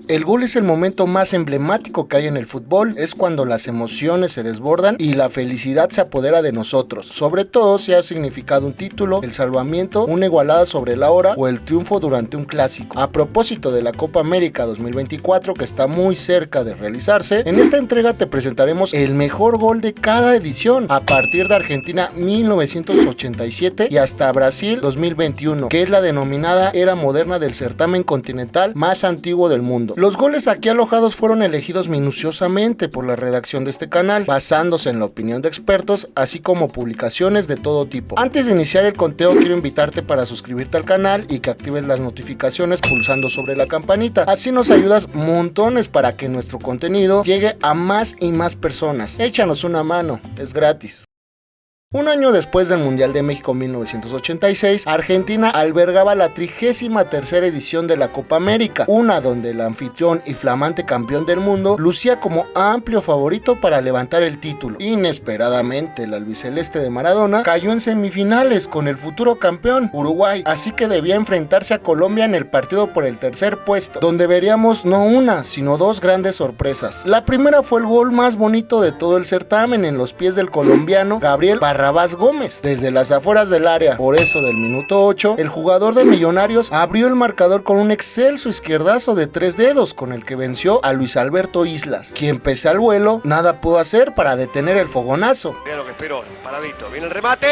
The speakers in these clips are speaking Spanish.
El gol es el momento más emblemático que hay en el fútbol, es cuando las emociones se desbordan y la felicidad se apodera de nosotros, sobre todo si ha significado un título, el salvamiento, una igualada sobre la hora o el triunfo durante un clásico. A propósito de la Copa América 2024 que está muy cerca de realizarse, en esta entrega te presentaremos el mejor gol de cada edición, a partir de Argentina 1987 y hasta Brasil 2021, que es la denominada era moderna del certamen continental más antiguo del mundo. Los goles aquí alojados fueron elegidos minuciosamente por la redacción de este canal, basándose en la opinión de expertos, así como publicaciones de todo tipo. Antes de iniciar el conteo, quiero invitarte para suscribirte al canal y que actives las notificaciones pulsando sobre la campanita. Así nos ayudas montones para que nuestro contenido llegue a más y más personas. Échanos una mano, es gratis. Un año después del Mundial de México 1986, Argentina albergaba la 33ª edición de la Copa América, una donde el anfitrión y flamante campeón del mundo lucía como amplio favorito para levantar el título. Inesperadamente, el albiceleste de Maradona cayó en semifinales con el futuro campeón, Uruguay, así que debía enfrentarse a Colombia en el partido por el tercer puesto, donde veríamos no una, sino dos grandes sorpresas. La primera fue el gol más bonito de todo el certamen en los pies del colombiano Gabriel Barrabás Gómez, desde las afueras del área. Por eso, del minuto 8, el jugador de Millonarios abrió el marcador con un excelso izquierdazo de 3 dedos, con el que venció a Luis Alberto Islas, quien pese al vuelo, nada pudo hacer para detener el fogonazo. Mira lo que esperó, paradito, viene el remate,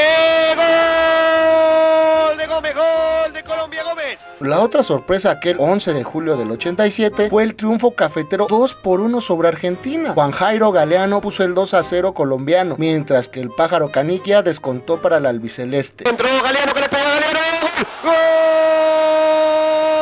¡gol de Gómez, gol de Colombia, Gómez! La otra sorpresa aquel 11 de julio del 87 fue el triunfo cafetero 2-1 sobre Argentina. Juan Jairo Galeano puso el 2-0 colombiano, mientras que el pájaro Canigia descontó para el albiceleste. Entró Galeano, que le pegó a Galeano, ¡gol!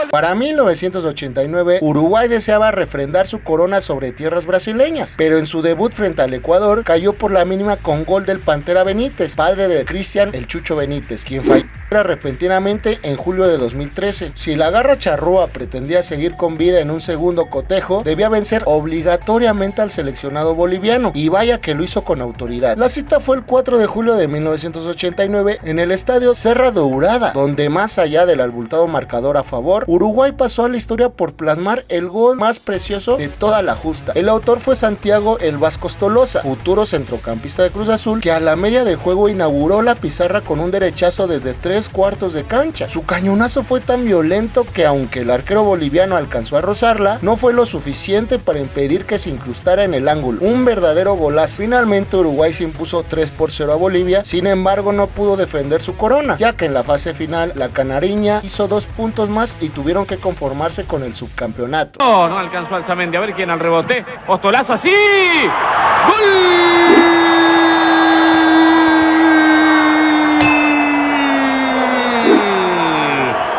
Para 1989, Uruguay deseaba refrendar su corona sobre tierras brasileñas, pero en su debut frente al Ecuador cayó por la mínima con gol del Pantera Benítez, padre de Cristian el Chucho Benítez, quien falló repentinamente en julio de 2013. Si la garra charrúa pretendía seguir con vida en un segundo cotejo, debía vencer obligatoriamente al seleccionado boliviano, y vaya que lo hizo con autoridad. La cita fue el 4 de julio de 1989 en el estadio Serra Dourada, donde más allá del abultado marcador a favor, Uruguay pasó a la historia por plasmar el gol más precioso de toda la justa. El autor fue Santiago El Vasco Tolosa, futuro centrocampista de Cruz Azul, que a la media del juego inauguró la pizarra con un derechazo desde 3/4 de cancha. Su cañonazo fue tan violento que, aunque el arquero boliviano alcanzó a rozarla, no fue lo suficiente para impedir que se incrustara en el ángulo. Un verdadero golazo. Finalmente Uruguay se impuso 3-0 a Bolivia, sin embargo no pudo defender su corona, ya que en la fase final la canariña hizo 2 puntos más y tuvieron que conformarse con el subcampeonato. No alcanzó Alzamendi, a ver quién al rebote. Ostolazo así. ¡Gol!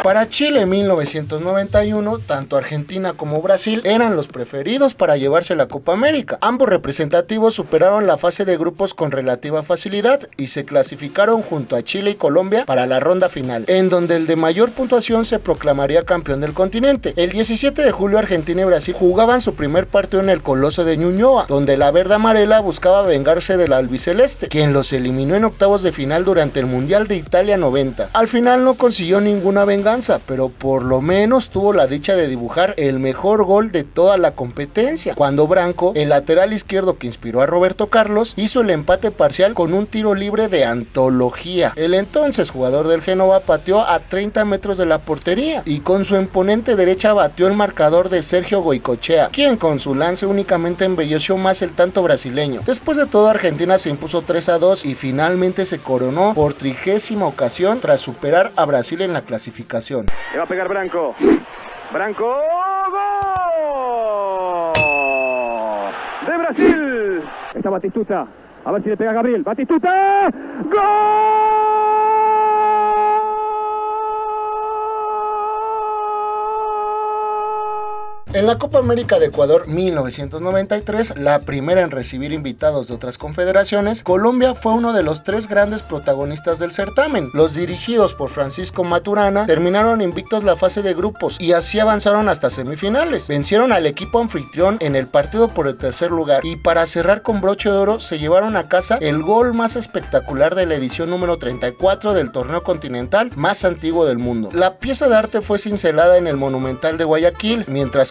Para Chile 1991, tanto Argentina como Brasil eran los preferidos para llevarse la Copa América. Ambos representativos superaron la fase de grupos con relativa facilidad y se clasificaron junto a Chile y Colombia para la ronda final, en donde el de mayor puntuación se proclamaría campeón del continente. El 17 de julio Argentina y Brasil jugaban su primer partido en el Coloso de Ñuñoa, donde la verde amarela buscaba vengarse del albiceleste, quien los eliminó en octavos de final durante el Mundial de Italia 90. Al final no consiguió ninguna venganza, pero por lo menos tuvo la dicha de dibujar el mejor gol de toda la competencia, cuando Branco, el lateral izquierdo que inspiró a Roberto Carlos, hizo el empate parcial con un tiro libre de antología. El entonces jugador del Génova pateó a 30 metros de la portería y con su imponente derecha batió el marcador de Sergio Goicoechea, quien con su lance únicamente embelleció más el tanto brasileño. Después de todo, Argentina se impuso 3-2 y finalmente se coronó por 30ª ocasión tras superar a Brasil en la clasificación. Le va a pegar Branco. Branco, ¡gol! De Brasil. Está Batistuta. A ver si le pega Gabriel. Batistuta. ¡Gol! En la Copa América de Ecuador 1993, la primera en recibir invitados de otras confederaciones, Colombia fue uno de los 3 grandes protagonistas del certamen. Los dirigidos por Francisco Maturana terminaron invictos la fase de grupos y así avanzaron hasta semifinales. Vencieron al equipo anfitrión en el partido por el tercer lugar y para cerrar con broche de oro se llevaron a casa el gol más espectacular de la edición número 34 del torneo continental más antiguo del mundo. La pieza de arte fue cincelada en el Monumental de Guayaquil, mientras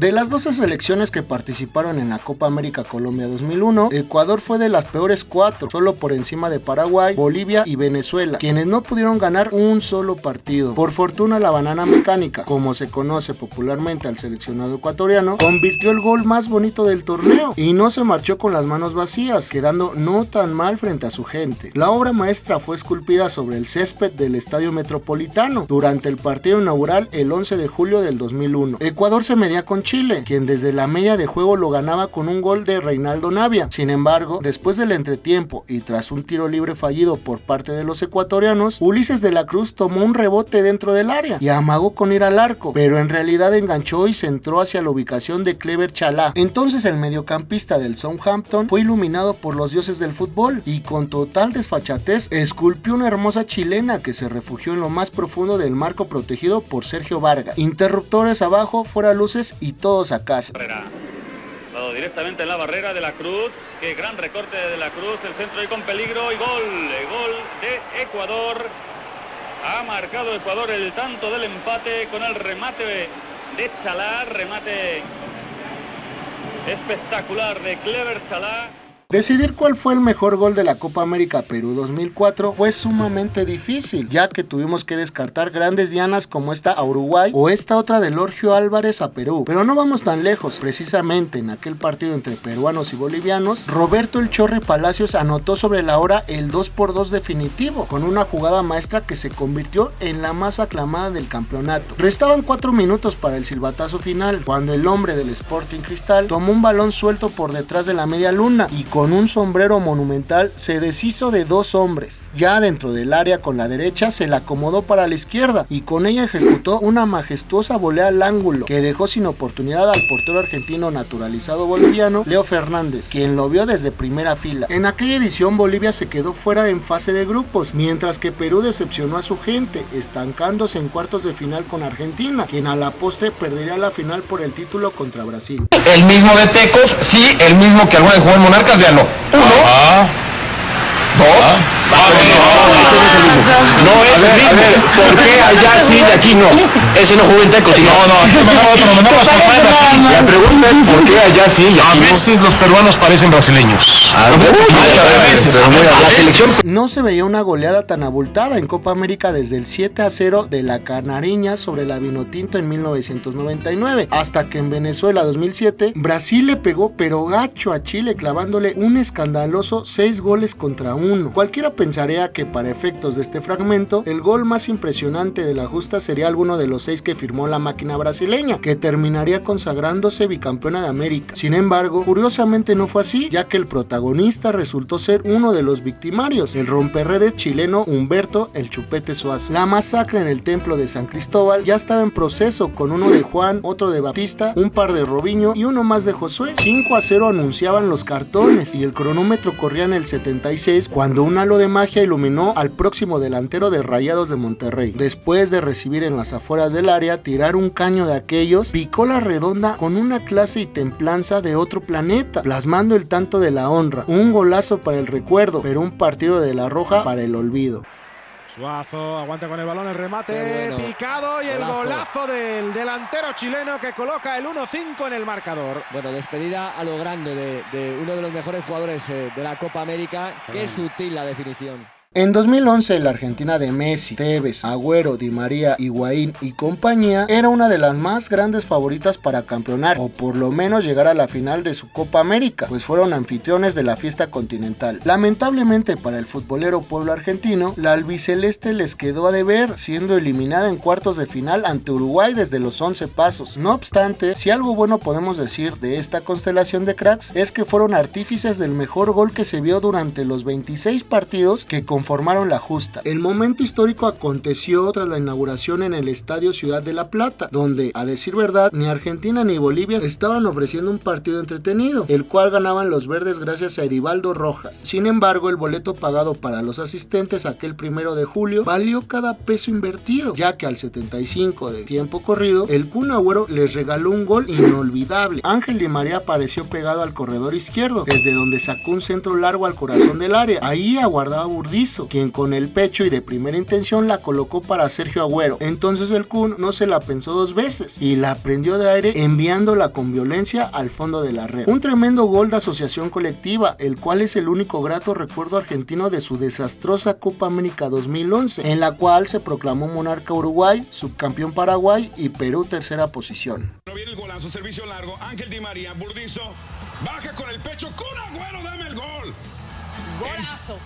De las 12 selecciones que participaron en la Copa América Colombia 2001, Ecuador fue de las peores 4, solo por encima de Paraguay, Bolivia y Venezuela, quienes no pudieron ganar un solo partido. Por fortuna, la banana mecánica, como se conoce popularmente al seleccionado ecuatoriano, convirtió el gol más bonito del torneo y no se marchó con las manos vacías, quedando no tan mal frente a su gente. La obra maestra fue esculpida sobre el césped del Estadio Metropolitano durante el partido inaugural el 11 de julio del 2001. Ecuador se medía con Chile, quien desde la media de juego lo ganaba con un gol de Reinaldo Navia. Sin embargo, después del entretiempo y tras un tiro libre fallido por parte de los ecuatorianos, Ulises de la Cruz tomó un rebote dentro del área y amagó con ir al arco, pero en realidad enganchó y centró hacia la ubicación de Clever Chalá. Entonces el mediocampista del Southampton fue iluminado por los dioses del fútbol y con total desfachatez esculpió una hermosa chilena que se refugió en lo más profundo del marco protegido por Sergio Vargas. Interruptores abajo, fuera luces y todos a casa. Dado directamente en la barrera de la Cruz, qué gran recorte de la Cruz, el centro ahí con peligro y gol de Ecuador. Ha marcado Ecuador el tanto del empate con el remate de Chalá, remate espectacular de Clever Chalá. Decidir cuál fue el mejor gol de la Copa América Perú 2004 fue sumamente difícil, ya que tuvimos que descartar grandes dianas como esta a Uruguay o esta otra de Lorgio Álvarez a Perú. Pero no vamos tan lejos, precisamente en aquel partido entre peruanos y bolivianos, Roberto El Chorri Palacios anotó sobre la hora el 2-2 definitivo, con una jugada maestra que se convirtió en la más aclamada del campeonato. Restaban 4 minutos para el silbatazo final, cuando el hombre del Sporting Cristal tomó un balón suelto por detrás de la media luna y con un sombrero monumental se deshizo de 2 hombres. Ya dentro del área con la derecha se la acomodó para la izquierda y con ella ejecutó una majestuosa volea al ángulo que dejó sin oportunidad al portero argentino naturalizado boliviano Leo Fernández, quien lo vio desde primera fila. En aquella edición Bolivia se quedó fuera en fase de grupos, mientras que Perú decepcionó a su gente, estancándose en cuartos de final con Argentina, quien a la postre perdería la final por el título contra Brasil. El mismo de Tecos, sí, el mismo que alguna vez jugó en Monarcas, veanlo. 1, 2. No es el mismo. ¿Por qué allá sí y aquí no? Ese no jugó en Tecos. La pregunta es ¿por qué allá sí y aquí no? A veces los peruanos parecen brasileños. La selección. No se veía una goleada tan abultada en Copa América desde el 7-0 de la Canariña sobre la Vinotinto en 1999, hasta que en Venezuela 2007, Brasil le pegó pero gacho a Chile clavándole un escandaloso 6-1. Cualquiera pensaría que para efectos de este fragmento, el gol más impresionante de la justa sería alguno de los 6 que firmó la máquina brasileña, que terminaría consagrándose bicampeona de América. Sin embargo, curiosamente no fue así, ya que el protagonista resultó ser uno de los victimarios, el romperredes chileno Humberto El Chupete Suazo. La masacre en el templo de San Cristóbal ya estaba en proceso, con uno de Juan, otro de Batista, un par de Robinho y uno más de Josué. 5-0 anunciaban los cartones y el cronómetro corría en el 76 cuando un halo de magia iluminó al próximo delantero de Rayados de Monterrey. Después de recibir en las afueras del área, tirar un caño de aquellos, picó la redonda con una clase y templanza de otro planeta, plasmando el tanto de la honra. Un golazo para el recuerdo, pero un partido de la Roja para el olvido. Suazo aguanta con el balón, el remate picado y el golazo del delantero chileno que coloca el 1-5 en el marcador. Bueno, despedida a lo grande de uno de los mejores jugadores de la Copa América. Qué sutil la definición. En 2011, la Argentina de Messi, Tevez, Agüero, Di María, Higuaín y compañía era una de las más grandes favoritas para campeonar, o por lo menos llegar a la final de su Copa América, pues fueron anfitriones de la fiesta continental. Lamentablemente para el futbolero pueblo argentino, la albiceleste les quedó a deber, siendo eliminada en cuartos de final ante Uruguay desde los 11 pasos. No obstante, si algo bueno podemos decir de esta constelación de cracks, es que fueron artífices del mejor gol que se vio durante los 26 partidos que conformaron la justa. El momento histórico aconteció tras la inauguración en el Estadio Ciudad de La Plata, donde, a decir verdad, ni Argentina ni Bolivia estaban ofreciendo un partido entretenido, el cual ganaban los verdes gracias a Edivaldo Rojas. Sin embargo, el boleto pagado para los asistentes aquel 1 de julio valió cada peso invertido, ya que al 75 de tiempo corrido, el Kun Agüero les regaló un gol inolvidable. Ángel Di María apareció pegado al corredor izquierdo, desde donde sacó un centro largo al corazón del área. Ahí aguardaba Burdizo, Berizzo, quien con el pecho y de primera intención la colocó para Sergio Agüero. Entonces el Kun no se la pensó dos veces y la prendió de aire enviándola con violencia al fondo de la red. Un tremendo gol de asociación colectiva, el cual es el único grato recuerdo argentino de su desastrosa Copa América 2011, en la cual se proclamó monarca Uruguay, subcampeón Paraguay y Perú tercera posición. Viene el golazo, servicio largo, Ángel Di María, Burdizo, baja con el pecho, con Agüero, dame el gol. Golazo.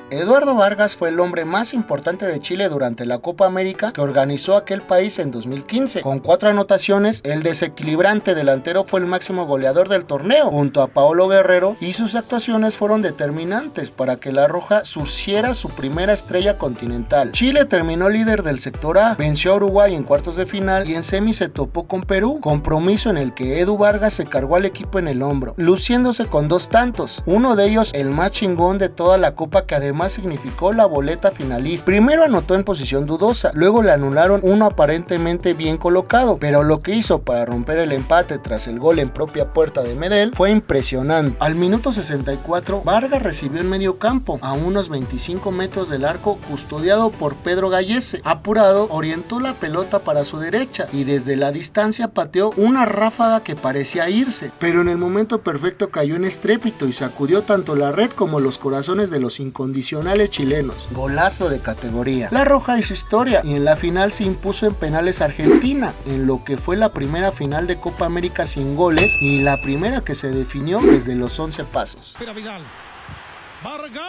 Eduardo Vargas fue el hombre más importante de Chile durante la Copa América que organizó aquel país en 2015. Con 4 anotaciones, el desequilibrante delantero fue el máximo goleador del torneo, junto a Paolo Guerrero, y sus actuaciones fueron determinantes para que la Roja surciera su primera estrella continental. Chile terminó líder del sector A, venció a Uruguay en cuartos de final y en semis se topó con Perú, compromiso en el que Edu Vargas se cargó al equipo en el hombro, luciéndose con 2 tantos, uno de ellos el más chingón de toda la Copa, que además significó la boleta finalista. Primero anotó en posición dudosa, luego le anularon uno aparentemente bien colocado, pero lo que hizo para romper el empate tras el gol en propia puerta de Medel fue impresionante. Al minuto 64, Vargas recibió en medio campo, a unos 25 metros del arco, custodiado por Pedro Gallese. Apurado, orientó la pelota para su derecha y desde la distancia pateó una ráfaga que parecía irse, pero en el momento perfecto cayó en estrépito y sacudió tanto la red como los corazones de los incondicionales chilenos. Golazo de categoría. La Roja hizo historia y en la final se impuso en penales a Argentina, en lo que fue la primera final de Copa América sin goles y la primera que se definió desde los 11 pasos. Espera Vidal. Vargas.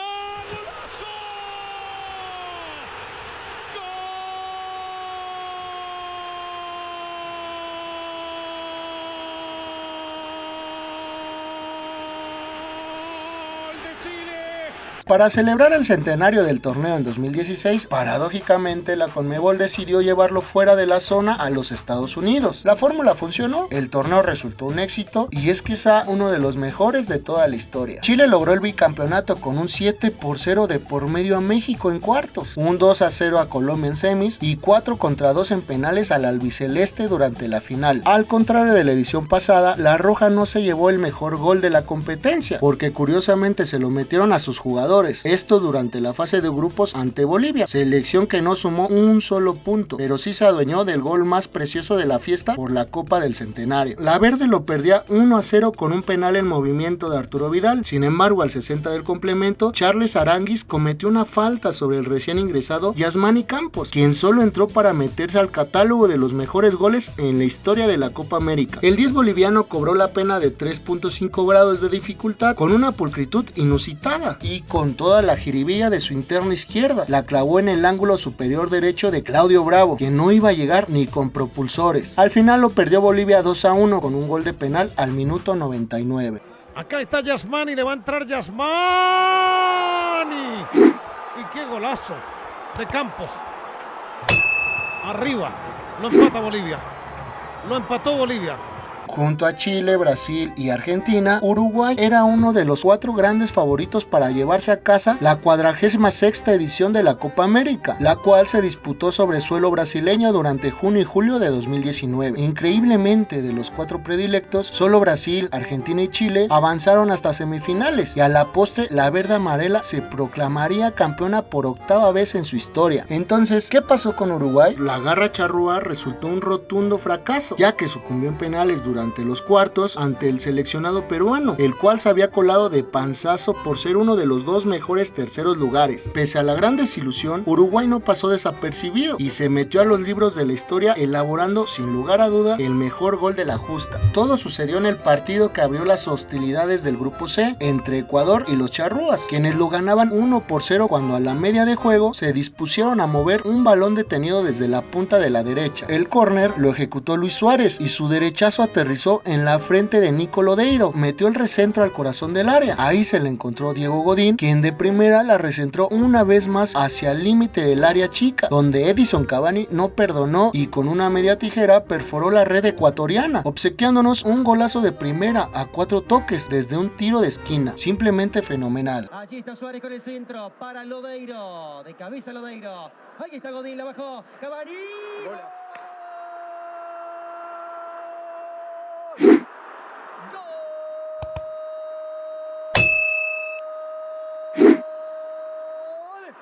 Para celebrar el centenario del torneo en 2016, paradójicamente la Conmebol decidió llevarlo fuera de la zona a los Estados Unidos. La fórmula funcionó, el torneo resultó un éxito y es quizá uno de los mejores de toda la historia. Chile logró el bicampeonato con un 7-0 de por medio a México en cuartos, un 2-0 a Colombia en semis y 4-2 en penales al albiceleste durante la final. Al contrario de la edición pasada, la Roja no se llevó el mejor gol de la competencia, porque curiosamente se lo metieron a sus jugadores. Esto durante la fase de grupos ante Bolivia, selección que no sumó un solo punto, pero sí se adueñó del gol más precioso de la fiesta por la Copa del Centenario. La Verde lo perdía 1-0 con un penal en movimiento de Arturo Vidal. Sin embargo, al 60 del complemento, Charles Aranguis cometió una falta sobre el recién ingresado Yasmani Campos, quien solo entró para meterse al catálogo de los mejores goles en la historia de la Copa América. El 10 boliviano cobró la pena de 3.5 grados de dificultad con una pulcritud inusitada y con toda la jiribilla de su interna izquierda. La clavó en el ángulo superior derecho de Claudio Bravo, que no iba a llegar ni con propulsores. Al final lo perdió Bolivia 2-1 con un gol de penal al minuto 99. Acá está Yasmani, le va a entrar Yasmani. Y qué golazo de Campos. Arriba, lo empata Bolivia. Lo empató Bolivia. Junto a Chile, Brasil y Argentina, Uruguay era uno de los 4 grandes favoritos para llevarse a casa la 46ª edición de la Copa América, la cual se disputó sobre suelo brasileño durante junio y julio de 2019. Increíblemente, de los 4 predilectos, solo Brasil, Argentina y Chile avanzaron hasta semifinales y a la postre la verde amarela se proclamaría campeona por 8ª vez en su historia. Entonces, ¿qué pasó con Uruguay? La garra charrúa resultó un rotundo fracaso, ya que sucumbió en penales durante los cuartos ante el seleccionado peruano, el cual se había colado de panzazo por ser uno de los 2 mejores terceros lugares. Pese a la gran desilusión, Uruguay no pasó desapercibido y se metió a los libros de la historia elaborando sin lugar a duda el mejor gol de la justa. Todo sucedió en el partido que abrió las hostilidades del grupo C entre Ecuador y los charrúas, quienes lo ganaban 1-0 cuando a la media de juego se dispusieron a mover un balón detenido desde la punta de la derecha. El córner lo ejecutó Luis Suárez y su derechazo aterrizó en la frente de Nico Lodeiro, metió el recentro al corazón del área. Ahí se le encontró Diego Godín, quien de primera la recentró una vez más hacia el límite del área chica, donde Edison Cavani no perdonó y con una media tijera perforó la red ecuatoriana, obsequiándonos un golazo de primera a 4 toques desde un tiro de esquina. Simplemente fenomenal. Allí está Suárez con el centro para Lodeiro, de cabeza Lodeiro. Ahí está Godín, la bajó Cavani.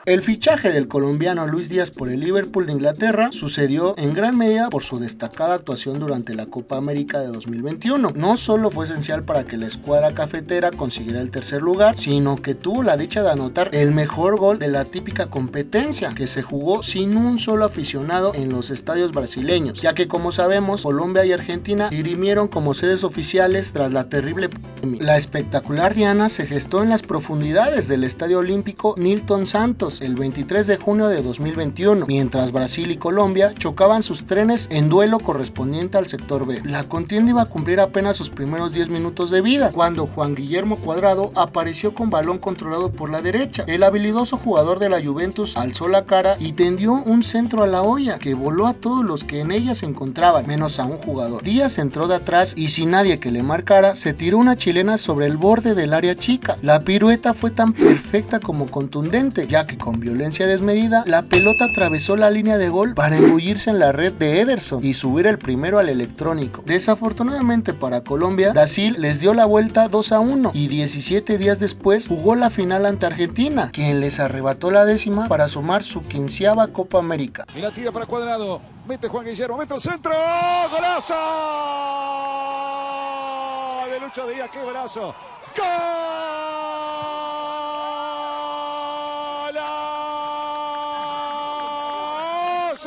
El fichaje del colombiano Luis Díaz por el Liverpool de Inglaterra sucedió en gran medida por su destacada actuación durante la Copa América de 2021. No solo fue esencial para que la escuadra cafetera consiguiera el tercer lugar, sino que tuvo la dicha de anotar el mejor gol de la típica competencia, que se jugó sin un solo aficionado en los estadios brasileños, ya que como sabemos Colombia y Argentina dirimieron como sedes oficiales tras la terrible pandemia. La espectacular diana se gestó en las profundidades del Estadio Olímpico Nilton Santos el 23 de junio de 2021, mientras Brasil y Colombia chocaban sus trenes en duelo correspondiente al sector B. La contienda iba a cumplir apenas sus primeros 10 minutos de vida, cuando Juan Guillermo Cuadrado apareció con balón controlado por la derecha. El habilidoso jugador de la Juventus alzó la cara y tendió un centro a la olla que voló a todos los que en ella se encontraban, menos a un jugador. Díaz entró de atrás y sin nadie que le marcara, se tiró una chilena sobre el borde del área chica. La pirueta fue tan perfecta como contundente, ya que con violencia desmedida, la pelota atravesó la línea de gol para embullirse en la red de Ederson y subir el primero al electrónico. Desafortunadamente para Colombia, Brasil les dio la vuelta 2-1 y 17 días después jugó la final ante Argentina, quien les arrebató la 10ª para sumar su 15ª Copa América. Y la tira para Cuadrado, mete Juan Guillermo, mete el centro, ¡golazo! De Lucho Díaz, ¡qué brazo! ¡Golazo!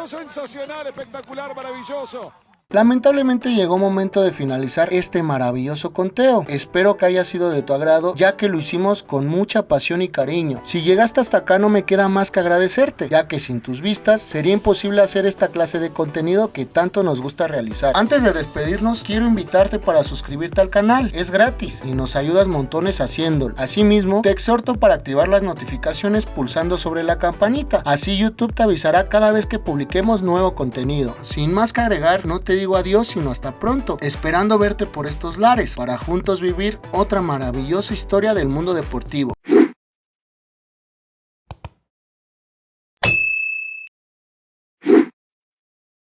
Sensacional, espectacular, maravilloso. Lamentablemente llegó momento de finalizar este maravilloso conteo. Espero que haya sido de tu agrado, ya que lo hicimos con mucha pasión y cariño. Si llegaste hasta acá no me queda más que agradecerte, ya que sin tus vistas sería imposible hacer esta clase de contenido que tanto nos gusta realizar. Antes de despedirnos, quiero invitarte para suscribirte al canal, es gratis y nos ayudas montones haciéndolo. Asimismo, te exhorto para activar las notificaciones pulsando sobre la campanita, así YouTube te avisará cada vez que publiquemos nuevo contenido. Sin más que agregar, no te digo adiós sino hasta pronto, esperando verte por estos lares para juntos vivir otra maravillosa historia del mundo deportivo.